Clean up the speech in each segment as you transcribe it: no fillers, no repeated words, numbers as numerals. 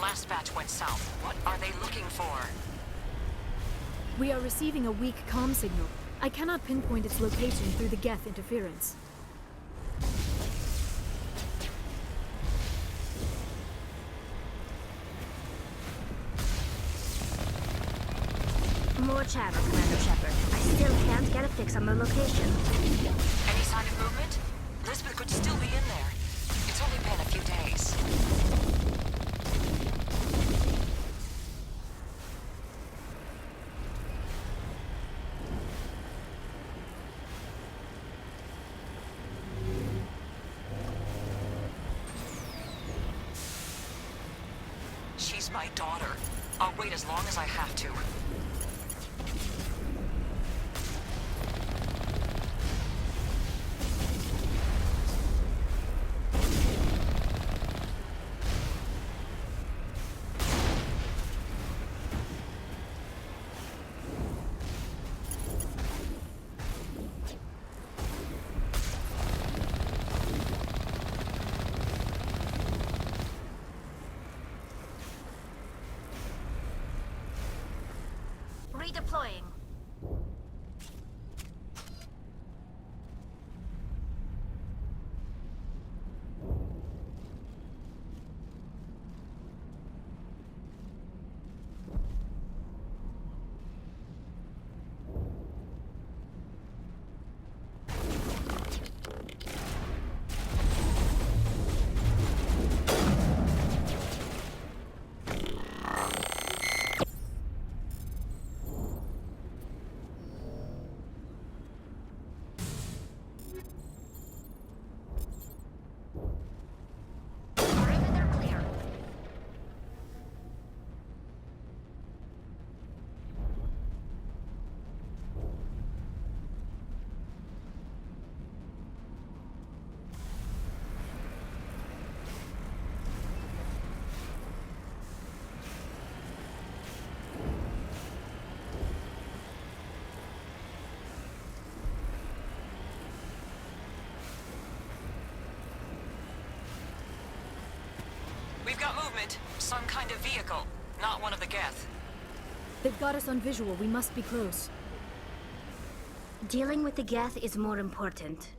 last batch went south. What are they looking for? We are receiving a weak comm signal. I cannot pinpoint its location through the Geth interference. More chatter, Commander Shepard. I still can't get a fix on the location. Any sign of movement? Lisbeth could still be in there. It's only been a few days. She's my daughter. I'll wait as long as I have to. Redeploying. We've got movement. Some kind of vehicle. Not one of the Geth. They've got us on visual. We must be close. Dealing with the Geth is more important.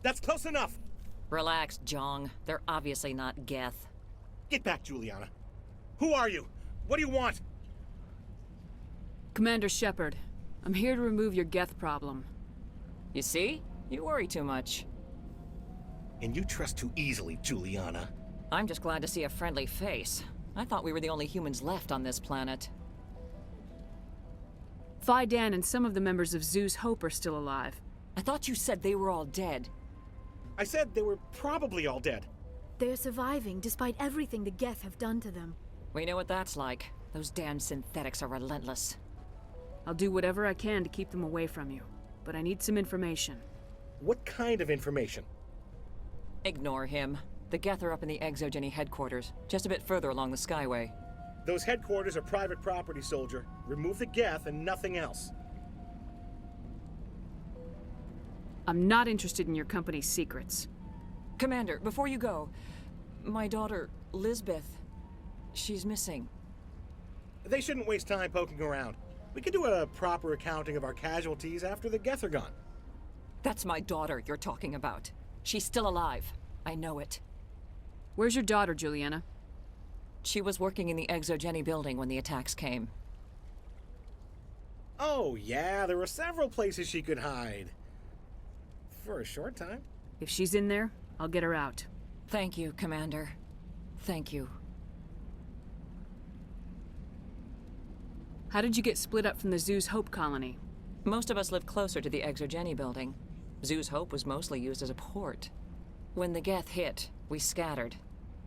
That's close enough! Relax, Jong. They're obviously not Geth. Get back, Juliana. Who are you? What do you want? Commander Shepard, I'm here to remove your Geth problem. You see? You worry too much. And you trust too easily, Juliana. I'm just glad to see a friendly face. I thought we were the only humans left on this planet. Phi-Dan and some of the members of Zoo's Hope are still alive. I thought you said they were all dead. I said they were probably all dead. They're surviving despite everything the Geth have done to them. We know what that's like. Those damn synthetics are relentless. I'll do whatever I can to keep them away from you, but I need some information. What kind of information? Ignore him. The Geth are up in the Exogeny headquarters, just a bit further along the Skyway. Those headquarters are private property, soldier. Remove the Geth and nothing else. I'm not interested in your company's secrets. Commander, before you go, my daughter, Lisbeth, she's missing. They shouldn't waste time poking around. We can do a proper accounting of our casualties after the Geth are gone. That's my daughter you're talking about. She's still alive. I know it. Where's your daughter, Juliana? She was working in the Exogeny building when the attacks came. Oh, yeah, there were several places she could hide. For a short time. If she's in there, I'll get her out. Thank you, Commander. Thank you. How did you get split up from the Zoo's Hope colony? Most of us live closer to the Exogeny building. Zoo's Hope was mostly used as a port. When the Geth hit, we scattered.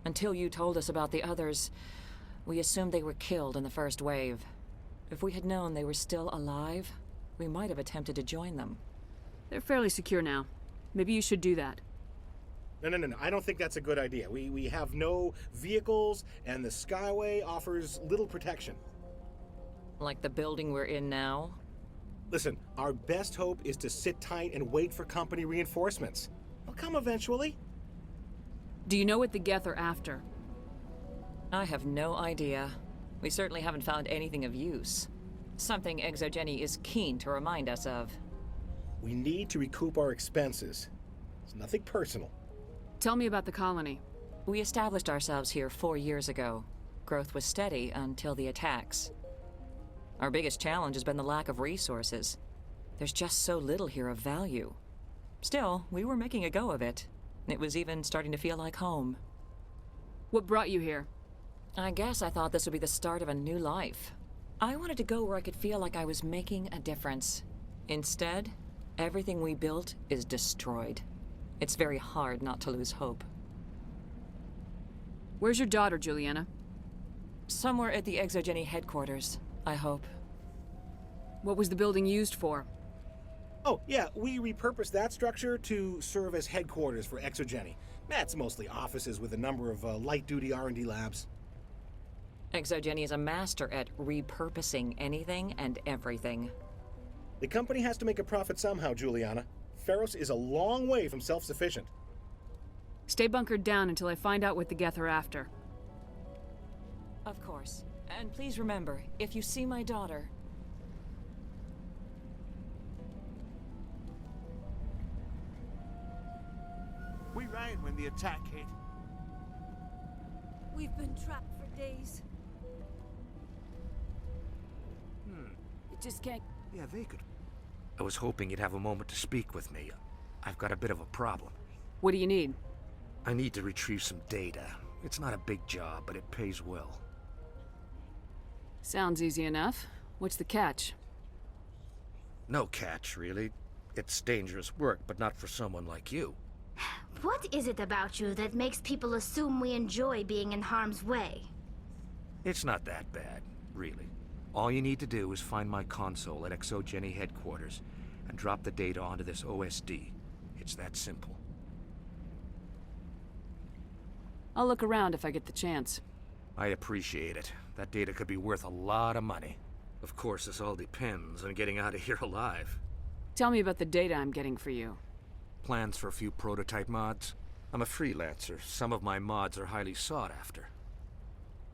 Until you told us about the others, we assumed they were killed in the first wave. If we had known they were still alive, we might have attempted to join them. They're fairly secure now. Maybe you should do that. No. I don't think that's a good idea. We have no vehicles, and the Skyway offers little protection. Like the building we're in now? Listen, our best hope is to sit tight and wait for company reinforcements. They'll come eventually. Do you know what the Geth are after? I have no idea. We certainly haven't found anything of use. Something Exogeny is keen to remind us of. We need to recoup our expenses. It's nothing personal. Tell me about the colony. We established ourselves here 4 years ago. Growth was steady until the attacks. Our biggest challenge has been the lack of resources. There's just so little here of value. Still, we were making a go of it. It was even starting to feel like home. What brought you here? I guess I thought this would be the start of a new life. I wanted to go where I could feel like I was making a difference. Instead, everything we built is destroyed. It's very hard not to lose hope. Where's your daughter, Juliana? Somewhere at the Exogeny headquarters, I hope. What was the building used for? Oh, yeah, we repurposed that structure to serve as headquarters for Exogeny. That's mostly offices with a number of light-duty R&D labs. Exogeny is a master at repurposing anything and everything. The company has to make a profit somehow, Juliana. Feros is a long way from self-sufficient. Stay bunkered down until I find out what the Geth are after. Of course. And please remember, if you see my daughter... We ran when the attack hit. We've been trapped for days. It just can't... Yeah, they could. I was hoping you'd have a moment to speak with me. I've got a bit of a problem. What do you need? I need to retrieve some data. It's not a big job, but it pays well. Sounds easy enough. What's the catch? No catch, really. It's dangerous work, but not for someone like you. What is it about you that makes people assume we enjoy being in harm's way? It's not that bad, really. All you need to do is find my console at Exogeny headquarters and drop the data onto this OSD. It's that simple. I'll look around if I get the chance. I appreciate it. That data could be worth a lot of money. Of course, this all depends on getting out of here alive. Tell me about the data I'm getting for you. Plans for a few prototype mods? I'm a freelancer. Some of my mods are highly sought after.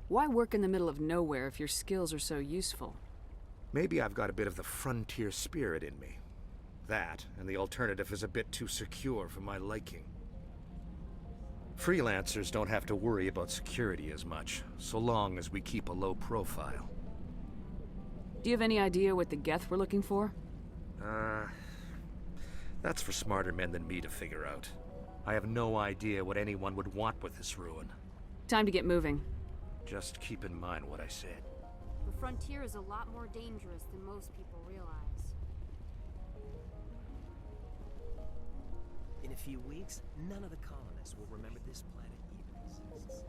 Why work in the middle of nowhere if your skills are so useful? Maybe I've got a bit of the frontier spirit in me. That, and the alternative is a bit too secure for my liking. Freelancers don't have to worry about security as much, so long as we keep a low profile. Do you have any idea what the Geth were looking for? That's for smarter men than me to figure out. I have no idea what anyone would want with this ruin. Time to get moving. Just keep in mind what I said. The frontier is a lot more dangerous than most people realize. In a few weeks, none of the colonists will remember this planet even exists.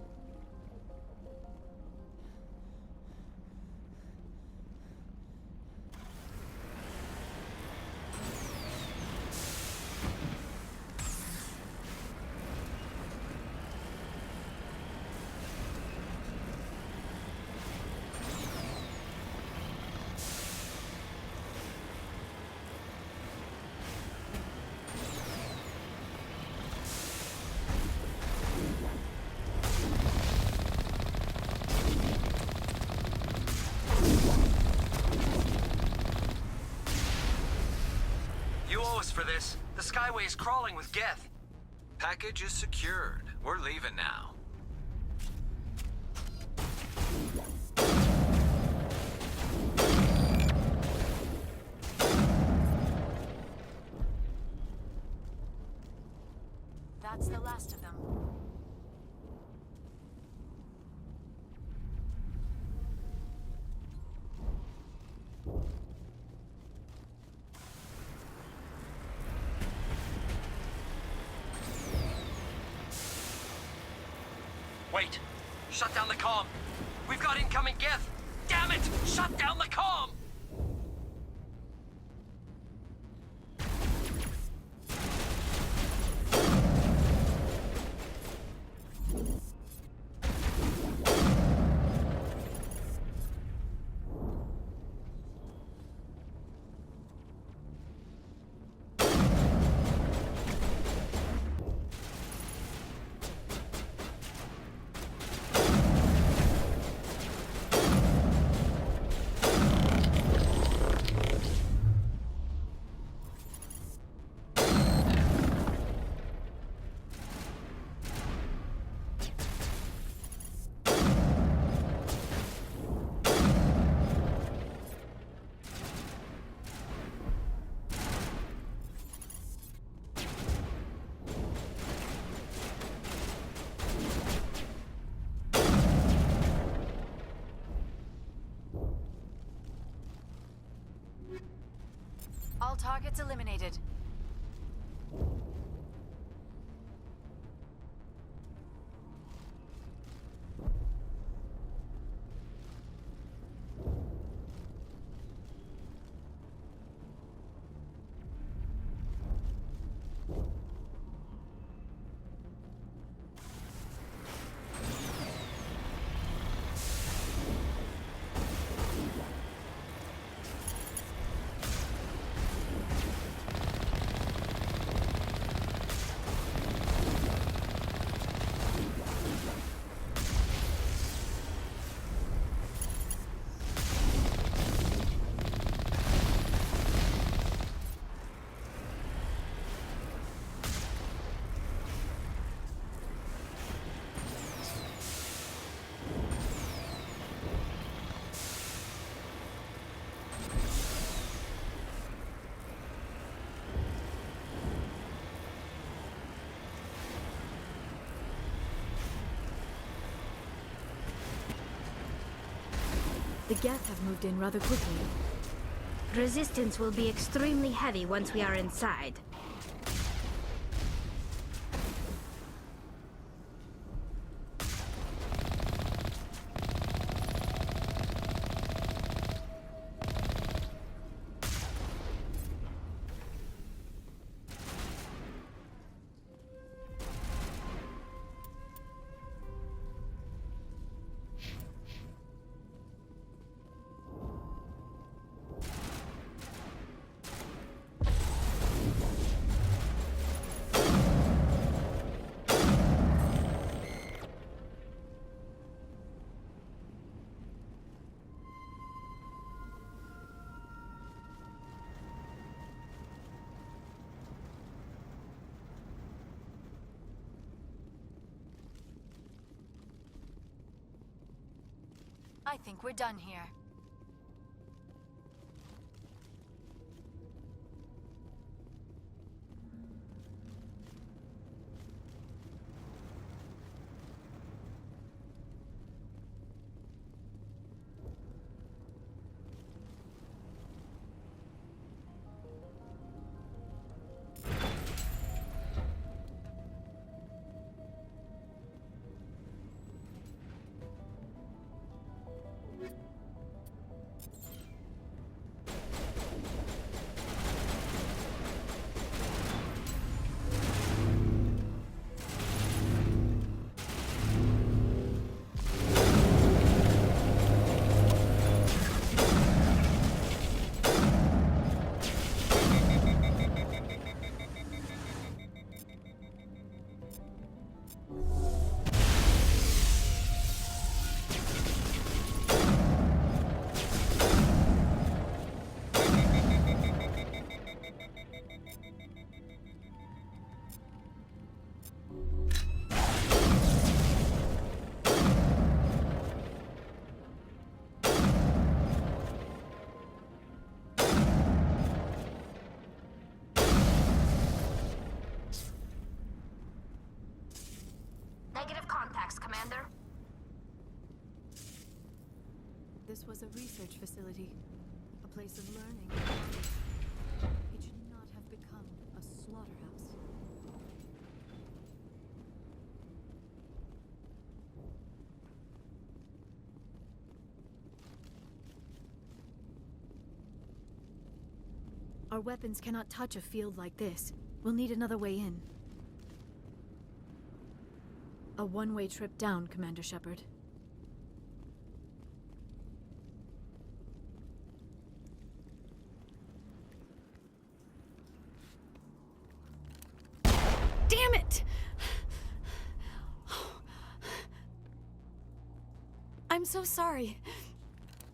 For this. The Skyway is crawling with Geth. Package is secured. We're leaving now. That's the last of them. Shut down the comm. We've got incoming Geth. Damn it! Shut down the comm! All targets eliminated. The Geth have moved in rather quickly. Resistance will be extremely heavy once we are inside. I think we're done here. Negative contacts, Commander. This was a research facility, a place of learning. It should not have become a slaughterhouse. Our weapons cannot touch a field like this. We'll need another way in. A one-way trip down, Commander Shepard. Damn it! I'm so sorry.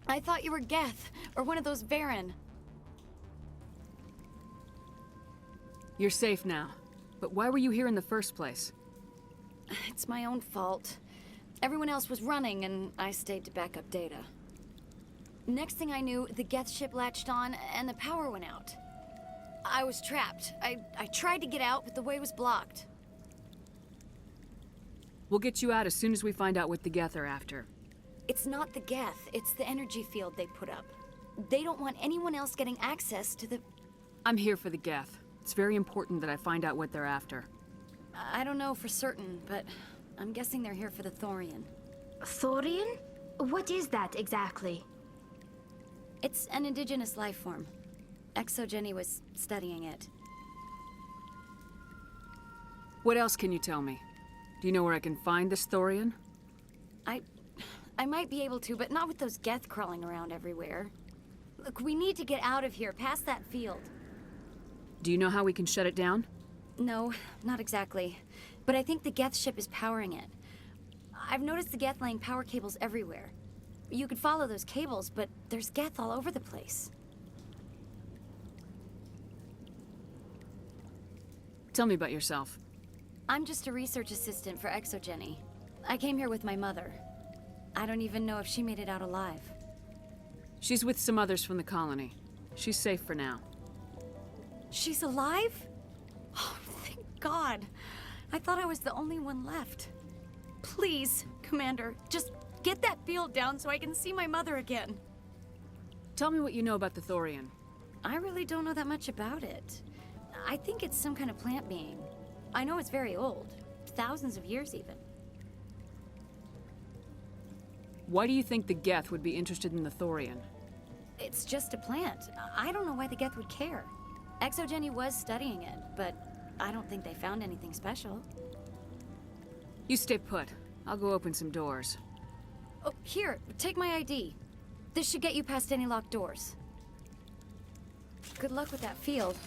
I thought you were Geth, or one of those Varen. You're safe now. But why were you here in the first place? It's my own fault. Everyone else was running, and I stayed to back up data. Next thing I knew, the Geth ship latched on, and the power went out. I was trapped. I tried to get out, but the way was blocked. We'll get you out as soon as we find out what the Geth are after. It's not the Geth, it's the energy field they put up. They don't want anyone else getting access to the... I'm here for the Geth. It's very important that I find out what they're after. I don't know for certain, but I'm guessing they're here for the Thorian. Thorian? What is that exactly? It's an indigenous life form. ExoGeni was studying it. What else can you tell me? Do you know where I can find this Thorian? I might be able to, but not with those Geth crawling around everywhere. Look, we need to get out of here, past that field. Do you know how we can shut it down? No, not exactly. But I think the Geth ship is powering it. I've noticed the Geth laying power cables everywhere. You could follow those cables, but there's Geth all over the place. Tell me about yourself. I'm just a research assistant for ExoGeni. I came here with my mother. I don't even know if she made it out alive. She's with some others from the colony. She's safe for now. She's alive? Oh, thank God. I thought I was the only one left. Please, Commander, just get that field down so I can see my mother again. Tell me what you know about the Thorian. I really don't know that much about it. I think it's some kind of plant being. I know it's very old. Thousands of years, even. Why do you think the Geth would be interested in the Thorian? It's just a plant. I don't know why the Geth would care. ExoGeni was studying it, but I don't think they found anything special. You stay put. I'll go open some doors. Oh, here, take my ID. This should get you past any locked doors. Good luck with that field.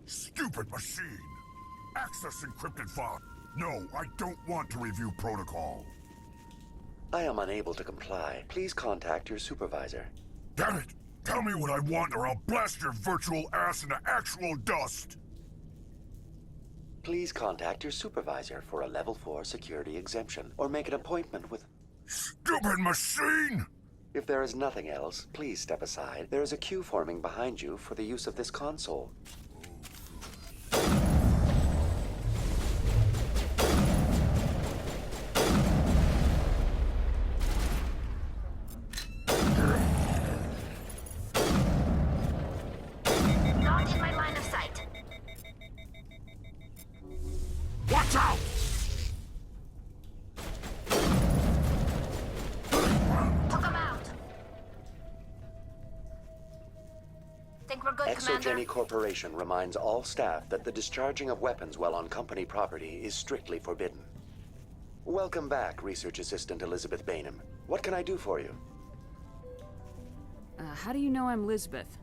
Stupid machine! Access encrypted file. No, I don't want to review protocol. I am unable to comply. Please contact your supervisor. Damn it! Tell me what I want or I'll blast your virtual ass into actual dust! Please contact your supervisor for a Level 4 security exemption, or make an appointment with... Stupid machine! If there is nothing else, please step aside. There is a queue forming behind you for the use of this console. Watch out! Took him out. Think we're good, Commander? ExoGeni Corporation reminds all staff that the discharging of weapons while on company property is strictly forbidden. Welcome back, Research Assistant Elizabeth Bainham. What can I do for you? How do you know I'm Lisbeth?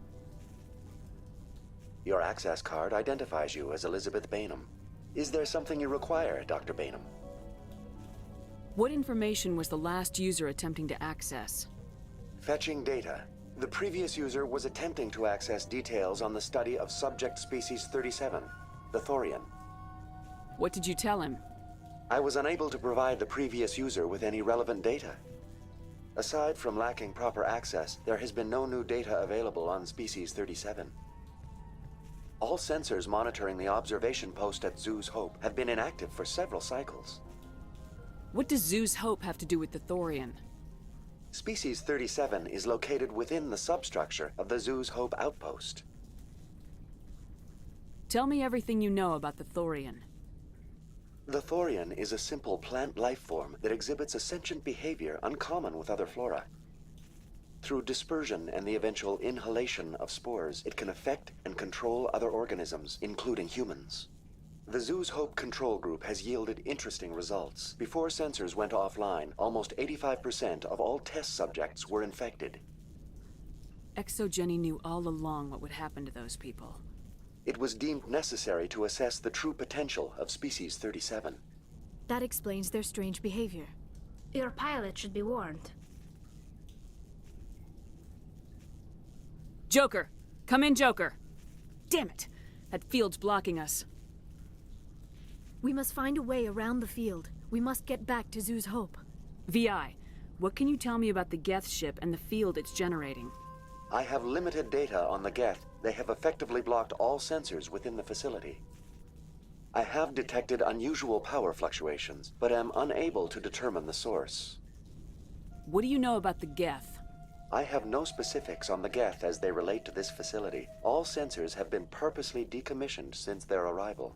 Your access card identifies you as Elizabeth Bainham. Is there something you require, Dr. Bainham? What information was the last user attempting to access? Fetching data. The previous user was attempting to access details on the study of subject species 37, the Thorian. What did you tell him? I was unable to provide the previous user with any relevant data. Aside from lacking proper access, there has been no new data available on species 37. All sensors monitoring the observation post at Zoo's Hope have been inactive for several cycles. What does Zoo's Hope have to do with the Thorian? Species 37 is located within the substructure of the Zoo's Hope outpost. Tell me everything you know about the Thorian. The Thorian is a simple plant life form that exhibits a sentient behavior uncommon with other flora. Through dispersion and the eventual inhalation of spores, it can affect and control other organisms, including humans. The Zoo's Hope control group has yielded interesting results. Before sensors went offline, almost 85% of all test subjects were infected. ExoGeni knew all along what would happen to those people. It was deemed necessary to assess the true potential of species 37. That explains their strange behavior. Your pilot should be warned. Joker! Come in, Joker! Damn it! That field's blocking us. We must find a way around the field. We must get back to Zoo's Hope. VI, what can you tell me about the Geth ship and the field it's generating? I have limited data on the Geth. They have effectively blocked all sensors within the facility. I have detected unusual power fluctuations, but am unable to determine the source. What do you know about the Geth? I have no specifics on the Geth as they relate to this facility. All sensors have been purposely decommissioned since their arrival.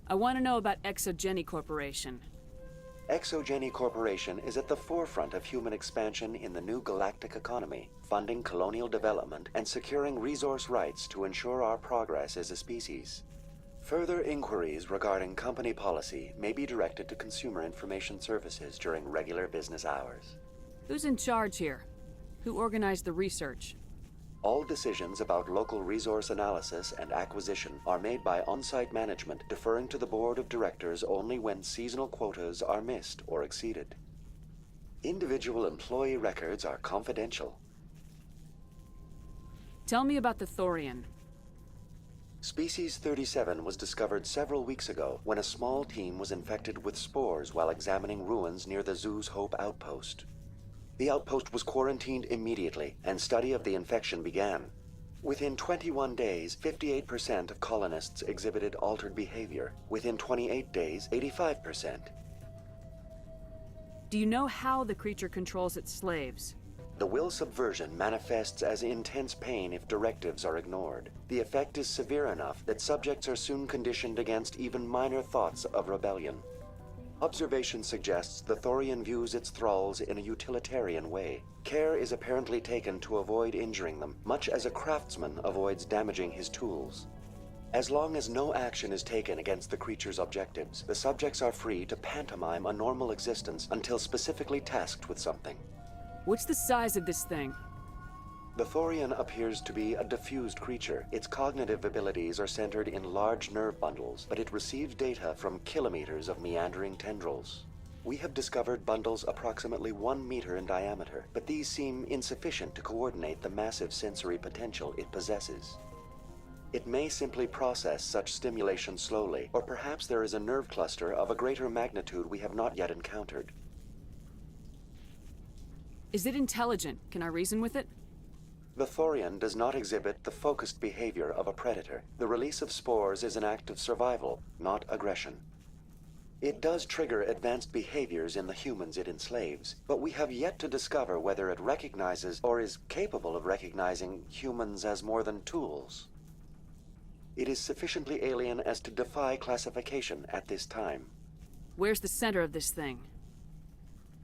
I want to know about ExoGeni Corporation. ExoGeni Corporation is at the forefront of human expansion in the new galactic economy, funding colonial development and securing resource rights to ensure our progress as a species. Further inquiries regarding company policy may be directed to Consumer Information Services during regular business hours. Who's in charge here? Who organized the research? All decisions about local resource analysis and acquisition are made by on-site management, deferring to the board of directors only when seasonal quotas are missed or exceeded. Individual employee records are confidential. Tell me about the Thorian. Species 37 was discovered several weeks ago when a small team was infected with spores while examining ruins near the Zoo's Hope outpost. The outpost was quarantined immediately, and study of the infection began. Within 21 days, 58% of colonists exhibited altered behavior. Within 28 days, 85%. Do you know how the creature controls its slaves? The will subversion manifests as intense pain if directives are ignored. The effect is severe enough that subjects are soon conditioned against even minor thoughts of rebellion. Observation suggests the Thorian views its thralls in a utilitarian way. Care is apparently taken to avoid injuring them, much as a craftsman avoids damaging his tools. As long as no action is taken against the creature's objectives, the subjects are free to pantomime a normal existence until specifically tasked with something. What's the size of this thing? The Thorian appears to be a diffused creature. Its cognitive abilities are centered in large nerve bundles, but it receives data from kilometers of meandering tendrils. We have discovered bundles approximately 1 meter in diameter, but these seem insufficient to coordinate the massive sensory potential it possesses. It may simply process such stimulation slowly, or perhaps there is a nerve cluster of a greater magnitude we have not yet encountered. Is it intelligent? Can I reason with it? The Thorian does not exhibit the focused behavior of a predator. The release of spores is an act of survival, not aggression. It does trigger advanced behaviors in the humans it enslaves, but we have yet to discover whether it recognizes or is capable of recognizing humans as more than tools. It is sufficiently alien as to defy classification at this time. Where's the center of this thing?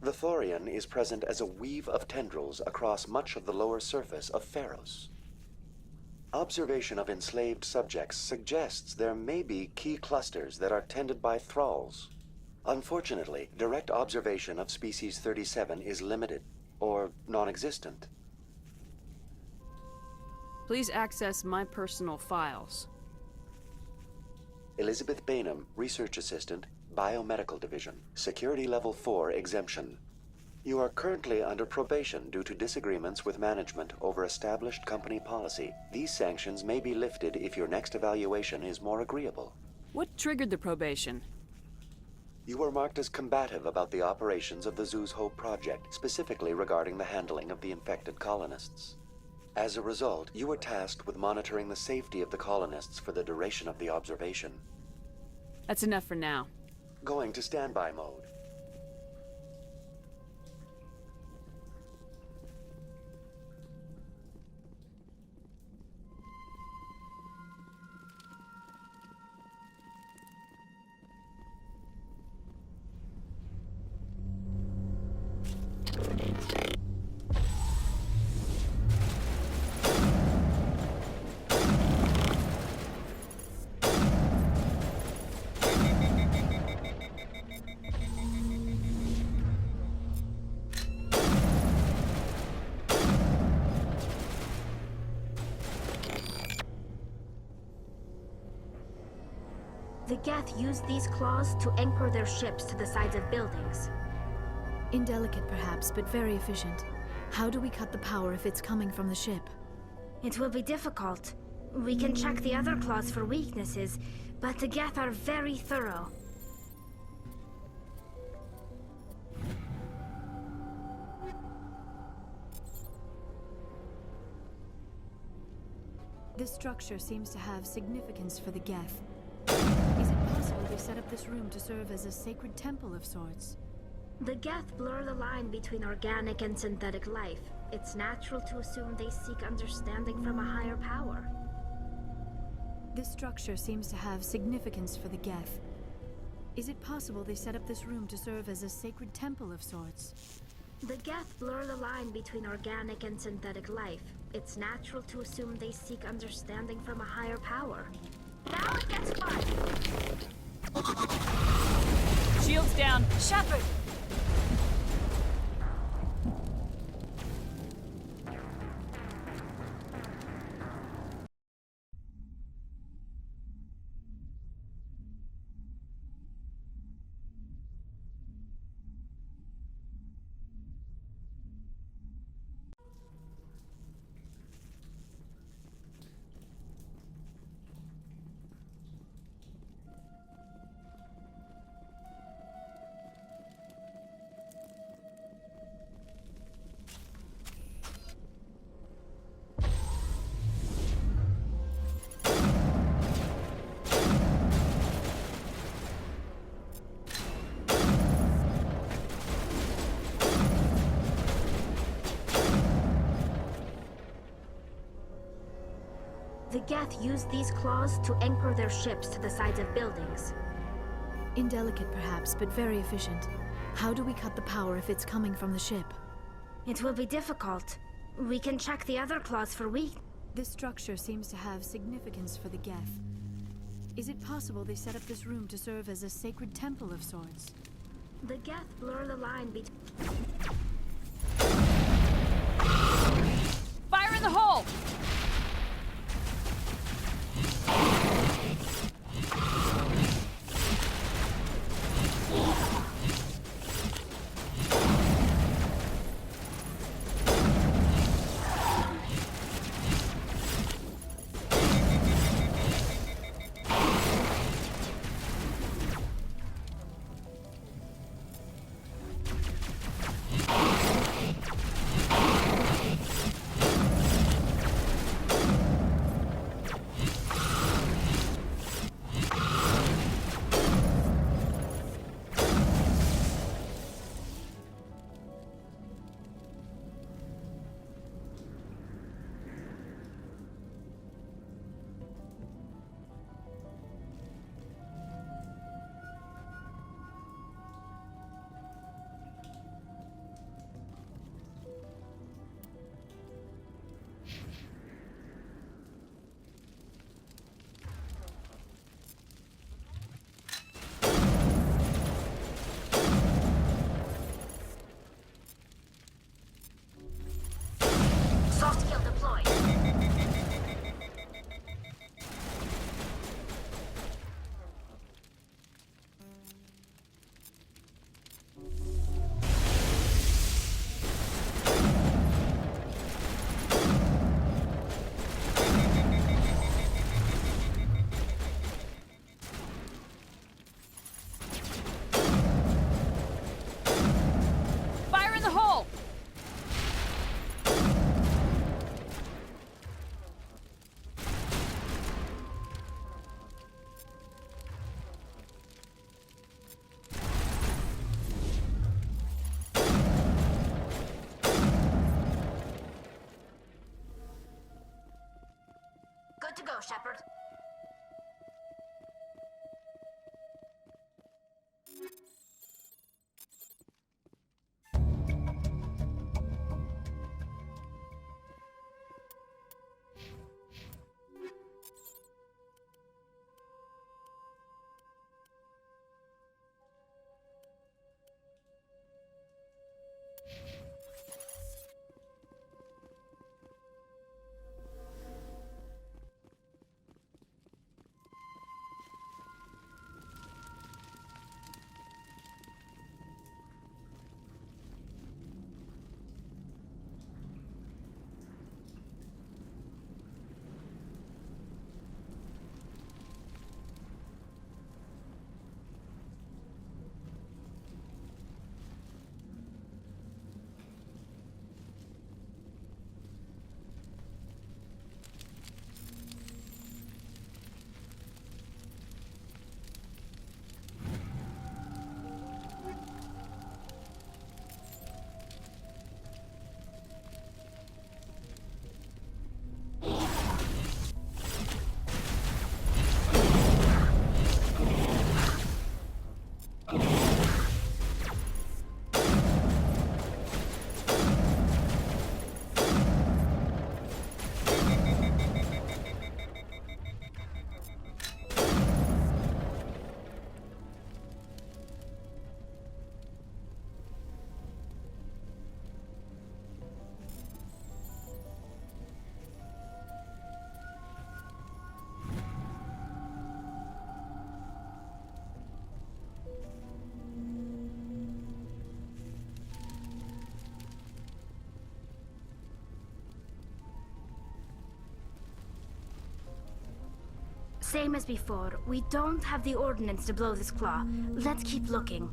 The Thorian is present as a weave of tendrils across much of the lower surface of Pharos. Observation of enslaved subjects suggests there may be key clusters that are tended by thralls. Unfortunately, direct observation of Species 37 is limited, or non-existent. Please access my personal files. Elizabeth Bainham, Research Assistant, Biomedical Division, Security Level 4 exemption. You are currently under probation due to disagreements with management over established company policy. These sanctions may be lifted if your next evaluation is more agreeable. What triggered the probation? You were marked as combative about the operations of the Zeus Hope project, specifically regarding the handling of the infected colonists. As a result, you were tasked with monitoring the safety of the colonists for the duration of the observation. That's enough for now. Going to standby mode. The Geth use these claws to anchor their ships to the sides of buildings. Indelicate perhaps, but very efficient. How do we cut the power if it's coming from the ship? It will be difficult. We can check the other claws for weaknesses, but the Geth are very thorough. This structure seems to have significance for the Geth. Is it possible they set up this room to serve as a sacred temple of sorts? The Geth blur the line between organic and synthetic life. It's natural to assume they seek understanding from a higher power. This structure seems to have significance for the Geth. Is it possible they set up this room to serve as a sacred temple of sorts? The Geth blur the line between organic and synthetic life. It's natural to assume they seek understanding from a higher power. Now it gets fun! Shields down! Shepard! The Geth use these claws to anchor their ships to the sides of buildings. Indelicate perhaps, but very efficient. How do we cut the power if it's coming from the ship? It will be difficult. We can check the other claws for weak. This structure seems to have significance for the Geth. Is it possible they set up this room to serve as a sacred temple of sorts? The Geth blur the line between... Fire in the hole! go, Shepard. Same as before, we don't have the ordnance to blow this claw. Let's keep looking.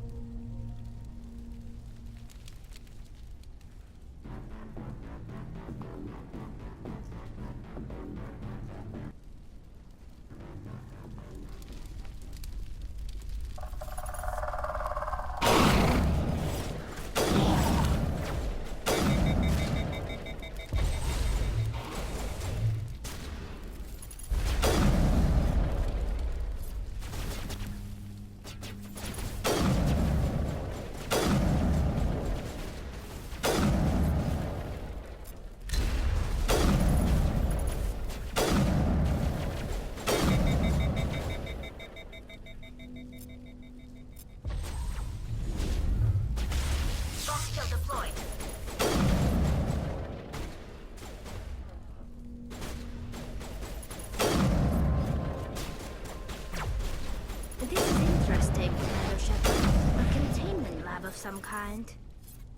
Of some kind.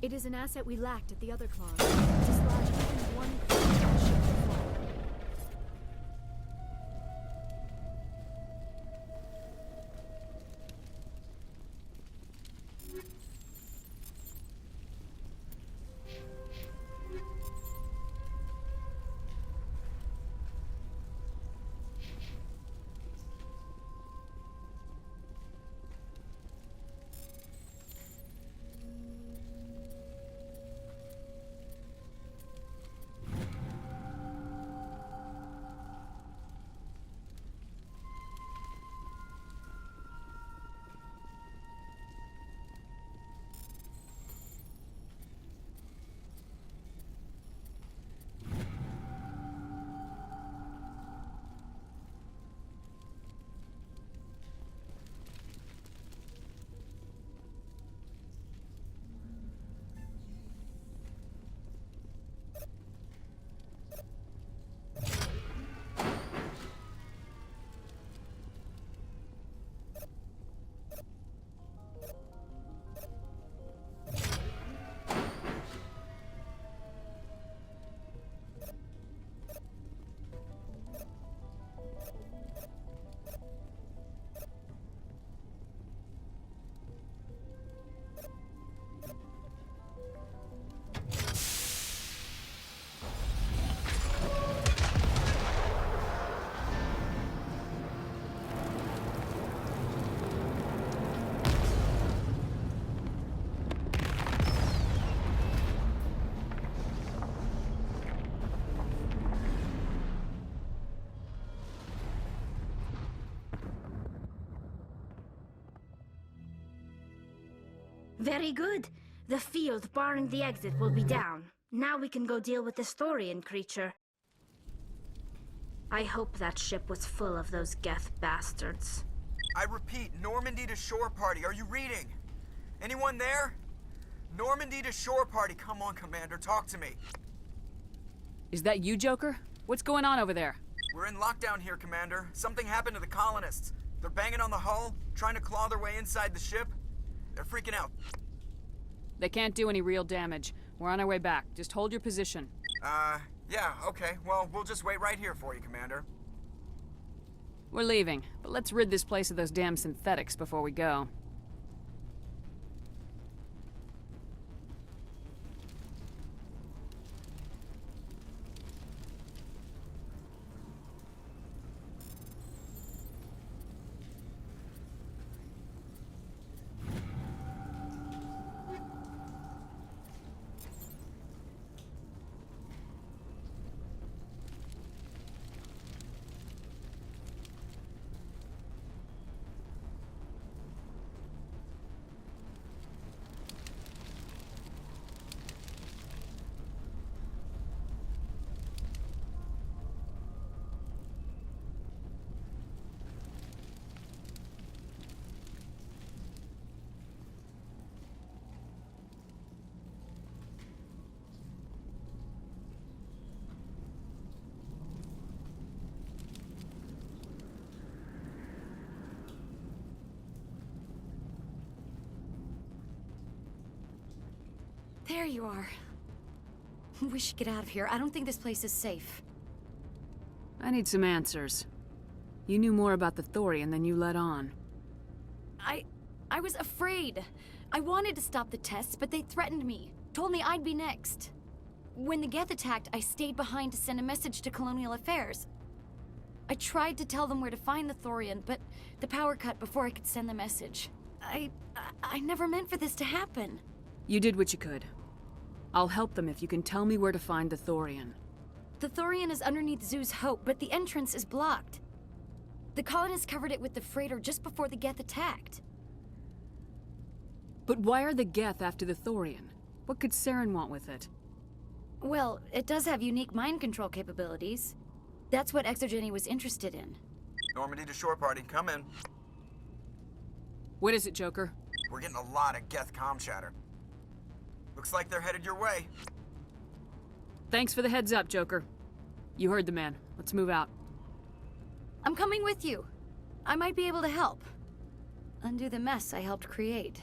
It is an asset we lacked at the other claws. Dislodge even one claw ship will fall. Very good. The field barring the exit will be down. Now we can go deal with this Thorian creature. I hope that ship was full of those Geth bastards. I repeat, Normandy to shore party. Are you reading? Anyone there? Normandy to shore party. Come on, Commander, talk to me. Is that you, Joker? What's going on over there? We're in lockdown here, Commander. Something happened to the colonists. They're banging on the hull, trying to claw their way inside the ship. They're freaking out. They can't do any real damage. We're on our way back. Just hold your position. Yeah, okay. Well, we'll just wait right here for you, Commander. We're leaving, but let's rid this place of those damn synthetics before we go. There you are. We should get out of here. I don't think this place is safe. I need some answers. You knew more about the Thorian than you let on. I was afraid. I wanted to stop the tests, but they threatened me. Told me I'd be next. When the Geth attacked, I stayed behind to send a message to Colonial Affairs. I tried to tell them where to find the Thorian, but the power cut before I could send the message. I never meant for this to happen. You did what you could. I'll help them if you can tell me where to find the Thorian. The Thorian is underneath Zoo's Hope, but the entrance is blocked. The colonists covered it with the freighter just before the Geth attacked. But why are the Geth after the Thorian? What could Saren want with it? Well, it does have unique mind control capabilities. That's what Exogeny was interested in. Normandy to shore party, come in. What is it, Joker? We're getting a lot of Geth comm chatter. Looks like they're headed your way. Thanks for the heads up, Joker. You heard the man. Let's move out. I'm coming with you. I might be able to help. Undo the mess I helped create.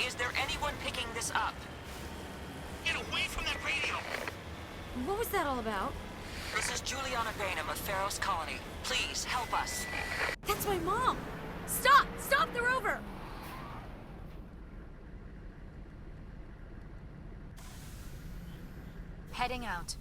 Is there anyone picking this up? Get away from that radio! What was that all about? This is Juliana Bainham of Pharaoh's Colony. Please, help us. That's my mom! Stop! Stop the rover! Heading out.